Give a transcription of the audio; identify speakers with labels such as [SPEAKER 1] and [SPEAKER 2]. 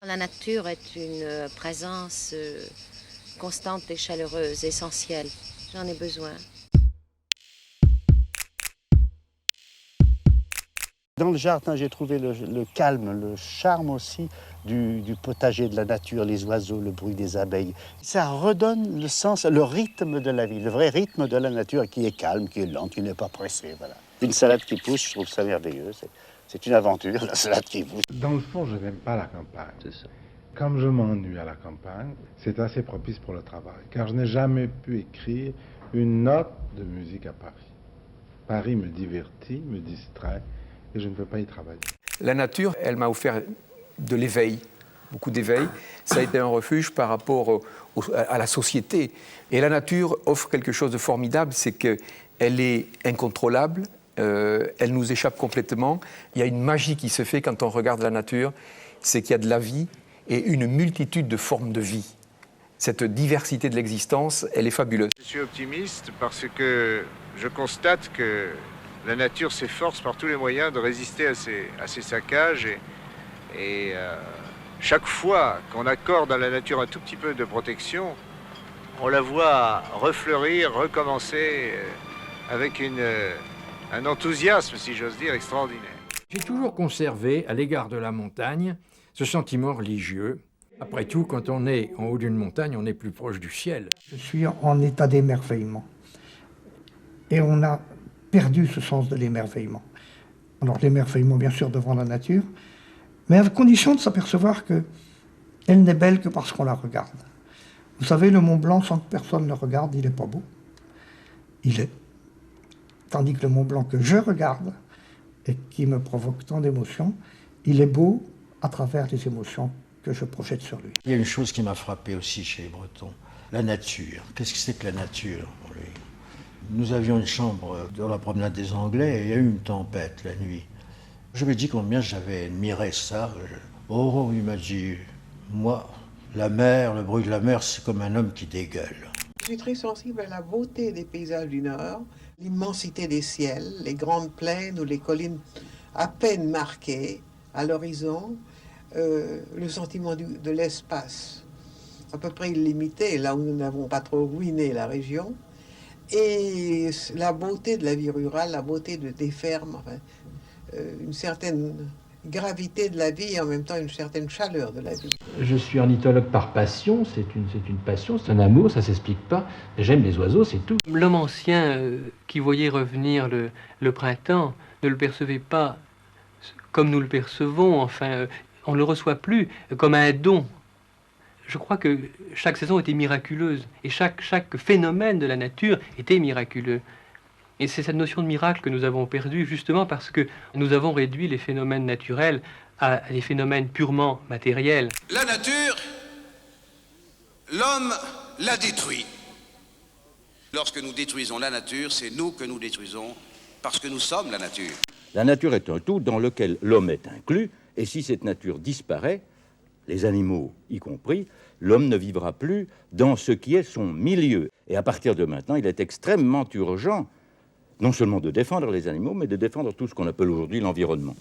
[SPEAKER 1] La nature est une présence constante et chaleureuse, essentielle. J'en ai besoin.
[SPEAKER 2] Dans le jardin, j'ai trouvé le calme, le charme aussi du potager, de la nature, les oiseaux, le bruit des abeilles. Ça redonne le sens, le rythme de la vie, le vrai rythme de la nature qui est calme, qui est lente, qui n'est pas pressé. Voilà. Une salade qui pousse, je trouve ça merveilleux. C'est une aventure, la salade qui pousse.
[SPEAKER 3] Dans le fond, je n'aime pas la campagne.
[SPEAKER 4] C'est ça.
[SPEAKER 3] Comme je m'ennuie à la campagne, c'est assez propice pour le travail, car je n'ai jamais pu écrire une note de musique à Paris. Paris me divertit, me distrait, et je ne peux pas y travailler.
[SPEAKER 5] La nature, elle m'a offert de l'éveil, beaucoup d'éveil. Ça a été un refuge par rapport à la société. Et la nature offre quelque chose de formidable, c'est qu'elle est incontrôlable, elle nous échappe complètement. Il y a une magie qui se fait quand on regarde la nature, c'est qu'il y a de la vie et une multitude de formes de vie. Cette diversité de l'existence, elle est fabuleuse.
[SPEAKER 6] Je suis optimiste parce que je constate que la nature s'efforce par tous les moyens de résister à ces saccages et chaque fois qu'on accorde à la nature un tout petit peu de protection, on la voit refleurir, recommencer avec un enthousiasme, si j'ose dire, extraordinaire.
[SPEAKER 7] J'ai toujours conservé, à l'égard de la montagne, ce sentiment religieux. Après tout, quand on est en haut d'une montagne, on est plus proche du ciel.
[SPEAKER 8] Je suis en état d'émerveillement. Et on a perdu ce sens de l'émerveillement. Alors l'émerveillement, bien sûr, devant la nature, mais à condition de s'apercevoir qu'elle n'est belle que parce qu'on la regarde. Vous savez, le Mont Blanc, sans que personne ne le regarde, il n'est pas beau. Il est. Tandis que le Mont Blanc que je regarde, et qui me provoque tant d'émotions, il est beau à travers les émotions que je projette sur lui.
[SPEAKER 4] Il y a une chose qui m'a frappé aussi chez les Bretons, la nature. Qu'est-ce que c'est que la nature pour lui ? Nous avions une chambre dans la promenade des Anglais et il y a eu une tempête la nuit. Je lui ai dit combien j'avais admiré ça. Oh, il m'a dit, moi, la mer, le bruit de la mer, c'est comme un homme qui dégueule.
[SPEAKER 9] Je suis très sensible à la beauté des paysages du Nord, l'immensité des ciels, les grandes plaines ou les collines à peine marquées à l'horizon, le sentiment de l'espace à peu près illimité, là où nous n'avons pas trop ruiné la région, et la beauté de la vie rurale, la beauté des fermes, enfin, une certaine gravité de la vie et en même temps une certaine chaleur de la vie.
[SPEAKER 10] Je suis ornithologue par passion, c'est une passion, c'est un amour, ça s'explique pas. J'aime les oiseaux, c'est tout.
[SPEAKER 11] L'homme ancien qui voyait revenir le printemps ne le percevait pas comme nous le percevons, enfin, on ne le reçoit plus comme un don. Je crois que chaque saison était miraculeuse et chaque phénomène de la nature était miraculeux. Et c'est cette notion de miracle que nous avons perdue justement parce que nous avons réduit les phénomènes naturels à des phénomènes purement matériels.
[SPEAKER 12] La nature, l'homme la détruit. Lorsque nous détruisons la nature, c'est nous que nous détruisons parce que nous sommes la nature.
[SPEAKER 13] La nature est un tout dans lequel l'homme est inclus, et si cette nature disparaît, les animaux y compris, l'homme ne vivra plus dans ce qui est son milieu. Et à partir de maintenant, il est extrêmement urgent, non seulement de défendre les animaux, mais de défendre tout ce qu'on appelle aujourd'hui l'environnement.